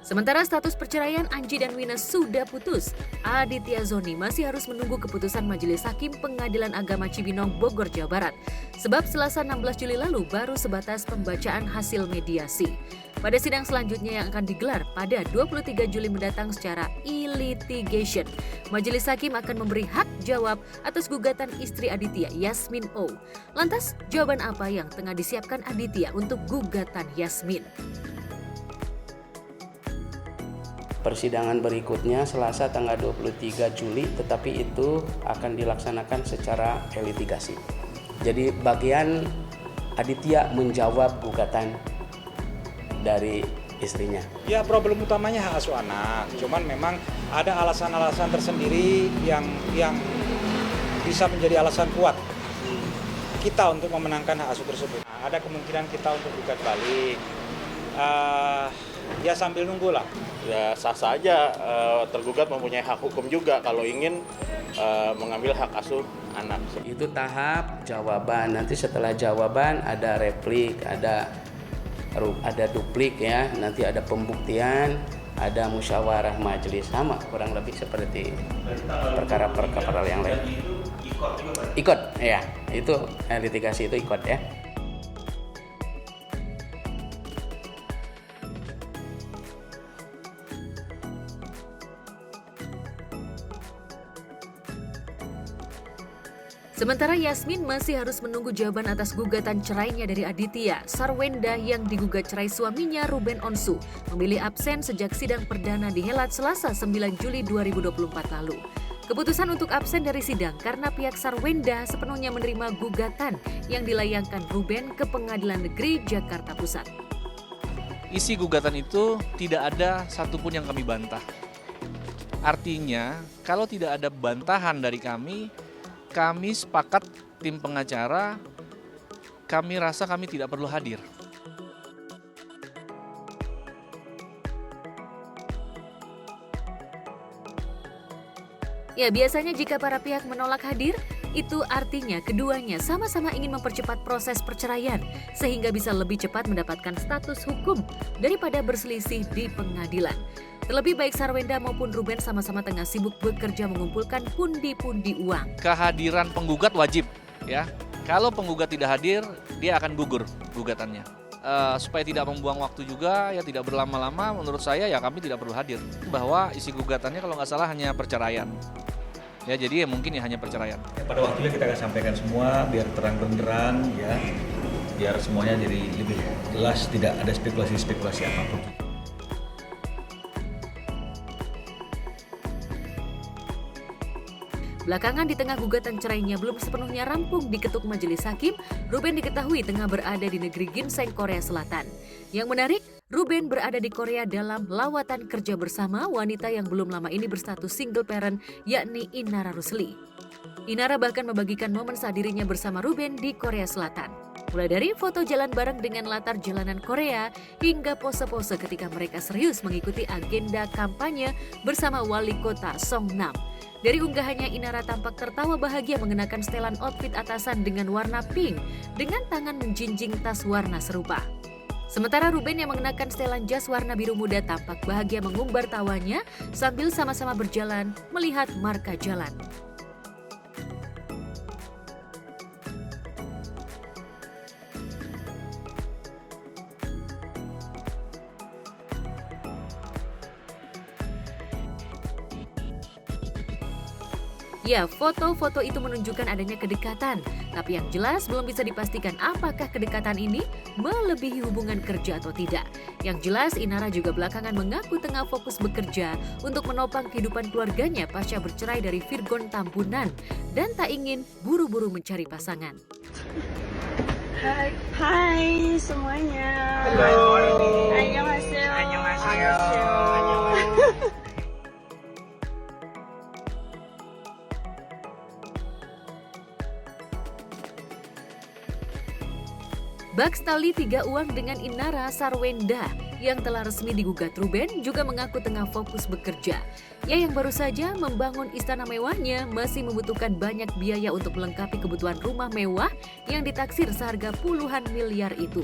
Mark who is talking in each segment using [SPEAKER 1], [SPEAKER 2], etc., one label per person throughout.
[SPEAKER 1] Sementara status perceraian Anji dan Wina sudah putus, Aditya Zoni masih harus menunggu keputusan Majelis Hakim Pengadilan Agama Cibinong, Bogor, Jawa Barat. Sebab Selasa 16 Juli lalu baru sebatas pembacaan hasil mediasi. Pada sidang selanjutnya yang akan digelar pada 23 Juli mendatang secara e-litigation, Majelis Hakim akan memberi hak jawab atas gugatan istri Aditya, Yasmin O. Lantas, jawaban apa yang tengah disiapkan Aditya untuk gugatan Yasmin?
[SPEAKER 2] Persidangan berikutnya Selasa tanggal 23 Juli, tetapi itu akan dilaksanakan secara litigasi. Jadi bagian Aditya menjawab gugatan dari istrinya.
[SPEAKER 3] Ya, problem utamanya hak asuh anak. Cuman memang ada alasan-alasan tersendiri yang bisa menjadi alasan kuat kita untuk memenangkan hak asuh tersebut. Nah, ada kemungkinan kita untuk gugat balik. Ya sambil nunggu lah.
[SPEAKER 4] Ya sah saja, tergugat mempunyai hak hukum juga kalau ingin mengambil hak asuh anak.
[SPEAKER 2] Itu tahap jawaban. Nanti setelah jawaban ada replik, ada duplik ya. Nanti ada pembuktian, ada musyawarah majelis, sama kurang lebih seperti perkara-perkara yang lain. Ikut ya. Itu litigasi itu ikut ya.
[SPEAKER 1] Sementara Yasmin masih harus menunggu jawaban atas gugatan cerainya dari Aditya. Sarwenda yang digugat cerai suaminya Ruben Onsu memilih absen sejak sidang perdana dihelat Selasa 9 Juli 2024 lalu. Keputusan untuk absen dari sidang karena pihak Sarwenda sepenuhnya menerima gugatan yang dilayangkan Ruben ke Pengadilan Negeri Jakarta Pusat.
[SPEAKER 5] Isi gugatan itu tidak ada satupun yang kami bantah. Artinya, kalau tidak ada bantahan dari kami sepakat tim pengacara, kami rasa kami tidak perlu hadir.
[SPEAKER 1] Ya, biasanya jika para pihak menolak hadir, itu artinya keduanya sama-sama ingin mempercepat proses perceraian sehingga bisa lebih cepat mendapatkan status hukum daripada berselisih di pengadilan. Terlebih baik Sarwenda maupun Ruben sama-sama tengah sibuk bekerja mengumpulkan pundi-pundi uang.
[SPEAKER 5] Kehadiran penggugat wajib, ya. Kalau penggugat tidak hadir, dia akan gugur gugatannya. Supaya tidak membuang waktu juga, ya tidak berlama-lama, menurut saya ya kami tidak perlu hadir. Bahwa isi gugatannya kalau nggak salah hanya perceraian. Ya, jadi ya mungkin ya hanya perceraian.
[SPEAKER 6] Pada waktunya kita akan sampaikan semua biar terang benderang ya, biar semuanya jadi lebih jelas, tidak ada spekulasi-spekulasi apapun.
[SPEAKER 1] Belakangan di tengah gugatan cerainya belum sepenuhnya rampung diketuk majelis hakim, Ruben diketahui tengah berada di negeri Ginseng, Korea Selatan. Yang menarik, Ruben berada di Korea dalam lawatan kerja bersama wanita yang belum lama ini berstatus single parent, yakni Inara Rusli. Inara bahkan membagikan momen saat dirinya bersama Ruben di Korea Selatan. Mulai dari foto jalan bareng dengan latar jalanan Korea, hingga pose-pose ketika mereka serius mengikuti agenda kampanye bersama wali kota Songnam. Dari unggahannya, Inara tampak tertawa bahagia mengenakan setelan outfit atasan dengan warna pink dengan tangan menjinjing tas warna serupa. Sementara Ruben yang mengenakan setelan jas warna biru muda tampak bahagia mengumbar tawanya sambil sama-sama berjalan melihat marka jalan. Ya, foto-foto itu menunjukkan adanya kedekatan, tapi yang jelas belum bisa dipastikan apakah kedekatan ini melebihi hubungan kerja atau tidak. Yang jelas, Inara juga belakangan mengaku tengah fokus bekerja untuk menopang kehidupan keluarganya pasca bercerai dari Virgon Tambunan dan tak ingin buru-buru mencari pasangan.
[SPEAKER 7] Hai semuanya.
[SPEAKER 3] Halo.
[SPEAKER 7] Annyeonghaseyo.
[SPEAKER 1] Baks tali 3 uang dengan Inara Sarwenda yang telah resmi digugat Ruben juga mengaku tengah fokus bekerja. Ia yang baru saja membangun istana mewahnya masih membutuhkan banyak biaya untuk melengkapi kebutuhan rumah mewah yang ditaksir seharga puluhan miliar itu.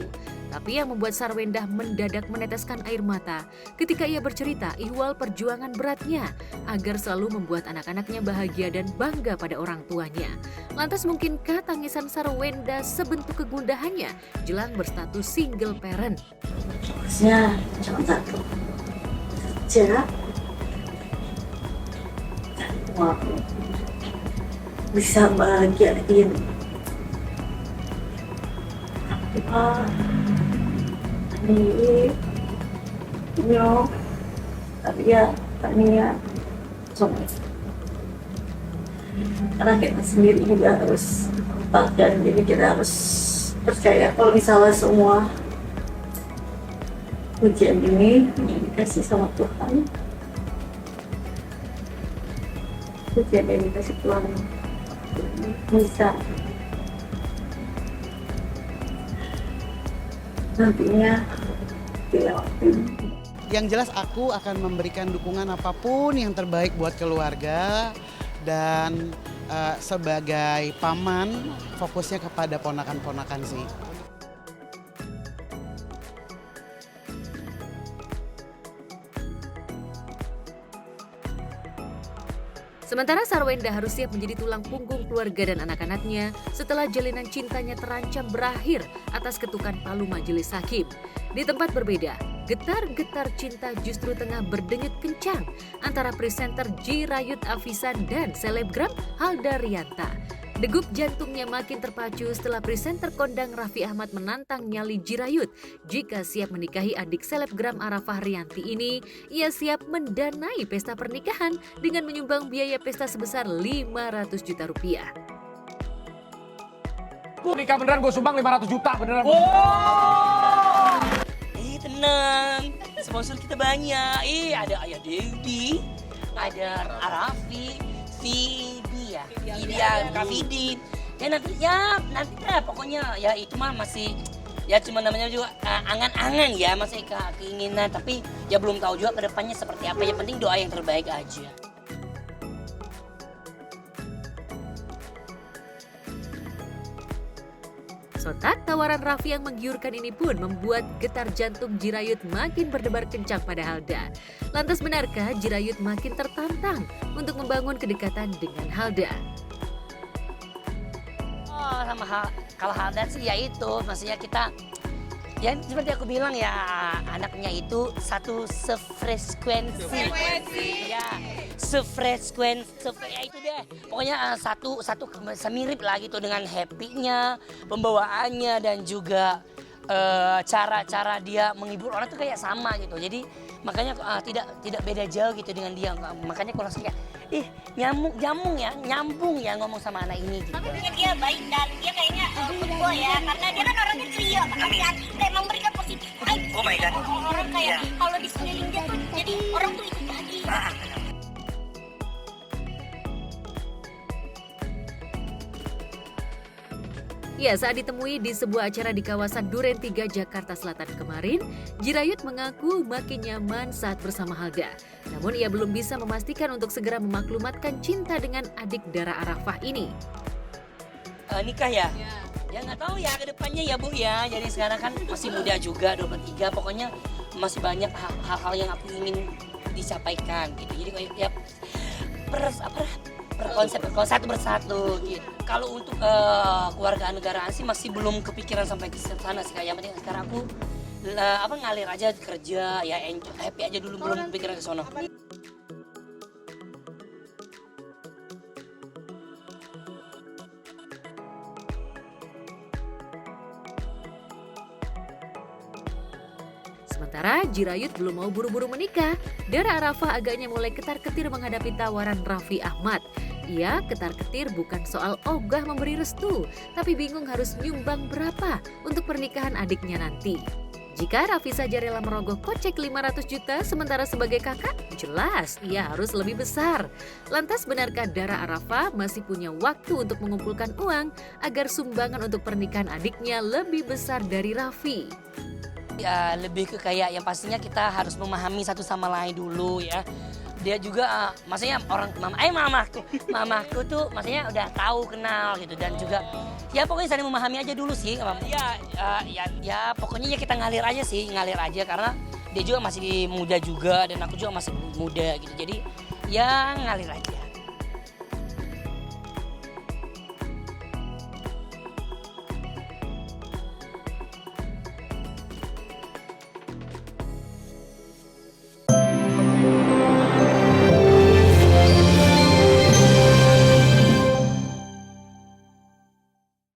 [SPEAKER 1] Tapi yang membuat Sarwendah mendadak meneteskan air mata ketika ia bercerita ihwal perjuangan beratnya agar selalu membuat anak-anaknya bahagia dan bangga pada orang tuanya. Lantas mungkinkah tangisan Sarwendah sebentuk kegundahannya jelang berstatus single parent?
[SPEAKER 8] Fokusnya cuma satu, kerja, uang, bisa bahagiain apa ini nyok, tapi ya tania suami. Karena kita sendiri juga harus dan jadi kita harus percaya kalau misalnya semua ujian ini yang dikasih sama Tuhan, ujian yang dikasih Tuhan bisa nantinya dilewatin.
[SPEAKER 9] Yang jelas aku akan memberikan dukungan apapun yang terbaik buat keluarga dan sebagai paman fokusnya kepada ponakan-ponakan sih.
[SPEAKER 1] Sementara Sarwendah harus siap menjadi tulang punggung keluarga dan anak-anaknya setelah jalinan cintanya terancam berakhir atas ketukan palu majelis hakim. Di tempat berbeda, getar-getar cinta justru tengah berdenyut kencang antara presenter Jirayut Afisan dan selebgram Halda Rianta. Degup jantungnya makin terpacu setelah presenter kondang Raffi Ahmad menantang nyali Jirayut. Jika siap menikahi adik selebgram Arafah Rianti ini, ia siap mendanai pesta pernikahan dengan menyumbang biaya pesta sebesar 500 juta rupiah.
[SPEAKER 10] Nikah beneran gue sumbang 500 juta beneran.
[SPEAKER 11] Tenang, sponsor kita banyak. Ada Ayah Dewi, ada Arafi, Vidi ya, Kak Vidi. Nanti pokoknya ya itu mah masih ya cuma namanya juga angan-angan ya, masih keinginan, tapi ya belum tahu juga kedepannya seperti apa. Yang penting doa yang terbaik aja.
[SPEAKER 1] Sontak tawaran Raffi yang menggiurkan ini pun membuat getar jantung Jirayut makin berdebar kencang pada Halda. Lantas benarkah Jirayut makin tertantang untuk membangun kedekatan dengan Halda?
[SPEAKER 11] Kalau Halda sih ya itu, maksudnya kita ya seperti aku bilang ya, anaknya itu satu sefrekuensi. Ya, sefrekuensi ya itu deh. Pokoknya satu semirip lah gitu dengan happy-nya, pembawaannya dan juga cara dia menghibur orang tuh kayak sama gitu. Jadi makanya tidak beda jauh gitu dengan dia. Makanya aku langsung kayak nyambung ya ngomong sama anak ini gitu.
[SPEAKER 7] Tapi dia baik dan dia kayaknya football ya, karena dia kan orangnya ceria, tapi kita emang memberikan positif vibe. Oh my god. Orang kayak kalau di sekeliling dia tuh jadi orang tuh ikut bahagia.
[SPEAKER 1] Ya, saat ditemui di sebuah acara di kawasan Duren 3, Jakarta Selatan kemarin, Jirayut mengaku makin nyaman saat bersama Halda. Namun ia belum bisa memastikan untuk segera memaklumatkan cinta dengan adik Dara Arafah ini.
[SPEAKER 11] Nikah ya? Ya nggak tahu ya ke depannya ya Bu ya. Jadi sekarang kan masih muda juga, 23, pokoknya masih banyak hal-hal yang aku ingin disampaikan gitu. Jadi kayak ya konsep satu persatu gitu. Kalau untuk keluarga negaraan sih masih belum kepikiran sampai ke sana sih. Kayak penting sekarang aku ngalir aja kerja ya, enjoy, happy aja dulu, belum kepikiran ke sono.
[SPEAKER 1] Sementara Jirayut belum mau buru-buru menikah, Dara Arafah agaknya mulai ketar-ketir menghadapi tawaran Raffi Ahmad. Ia ketar-ketir bukan soal ogah memberi restu, tapi bingung harus nyumbang berapa untuk pernikahan adiknya nanti. Jika Raffi saja rela merogoh kocek 500 juta, sementara sebagai kakak, jelas ia harus lebih besar. Lantas benarkah Dara Arafah masih punya waktu untuk mengumpulkan uang agar sumbangan untuk pernikahan adiknya lebih besar dari Raffi?
[SPEAKER 11] Ya lebih ke kayak yang pastinya kita harus memahami satu sama lain dulu ya. dia juga maksudnya mamaku tuh maksudnya udah tahu kenal gitu, dan juga ya pokoknya saling memahami aja dulu sih. Ya pokoknya ya kita ngalir aja karena dia juga masih muda juga dan aku juga masih muda gitu, jadi ya ngalir aja.